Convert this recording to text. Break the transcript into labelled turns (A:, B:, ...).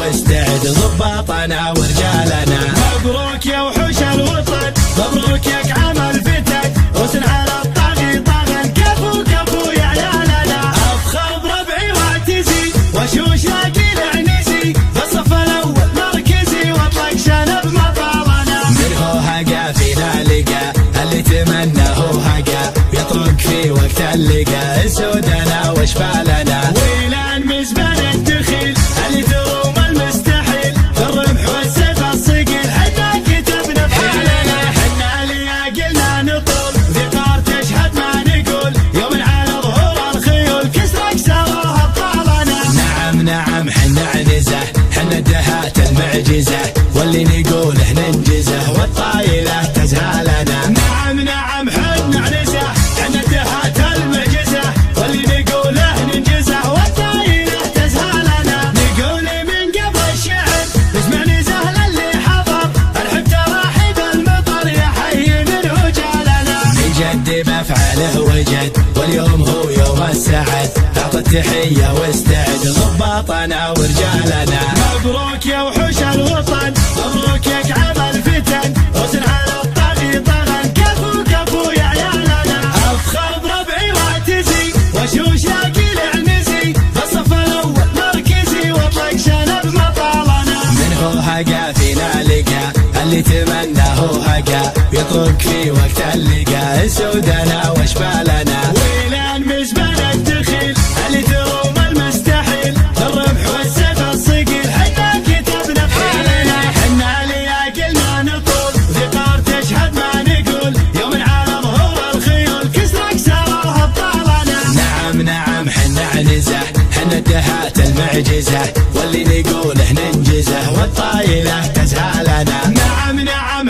A: واستعد ضباطنا ورجالنا.
B: مبروك يا وحوش الوطن، مبروك يا كعام الفتن، حسن على الطاغي طاغن، كفو كفو يا عيالنا. افخر بربعي واعتزي وشوش لاقي العنزي، بالصف الاول مركزي واطلق شنب مطالنا.
A: من هو هقا فينا لقى اللي تمنى هو هقا، يطرق في وقت اللقى سودنا واشبالنا.
B: ويلان مزبان الدخيل اللي تروم المستحيل، بالرمح والسيف الصقيل حنا كتبنا بحالنا. حنا لياقلنا نطول ذكار تشهد ما نقول، يوم على ظهور الخيول كسر اكسرها ابطالنا.
A: نعم نعم حنا عنزه، حنا الدهات المعجزه، واللي نقوله ننجزه والطايله تزهالنا.
B: نعم نعم حنا عنزه، حنا الدهات المعجزه، واللي نقوله ننجزه والطايله تزهالنا. نقول من قبل الشعر اسمع نزهل اللي حضر، الحب تراحب المطر يا حي من وجالنا.
A: نجد بافعاله وجد واليوم هو يوم السعد، اعطى التحيه واستعد ضباطنا ورجالنا.
B: مبروك يا وحوش الوطن، مبروك يا كعام الفتن، حسن على الطاغي طاغن، كفو كفو يا عيالنا. افخر بربعي واعتزي وشوش لاقي العنزي، بالصف الاول مركزي واطلق شنب مطالنا.
A: من هو هقا فينا لقى اللي تمنى هو هقا، يطرق في وقت اللقى سودنا واشبالنا.
B: ويلان مزبان الدخيل اللي تروم المستحيل، بالرمح والسيف الصقيل حنا كتبنا بحالنا. حنا لياقلنا نطول ذكار تشهد ما نقول، يوم على ظهور الخيول كسر اكسرها ابطالنا.
A: نعم نعم حنا عنزه، حنا الدهات المعجزه، واللي نقوله ننجزه والطايله تزهالنا.
B: نعم نعم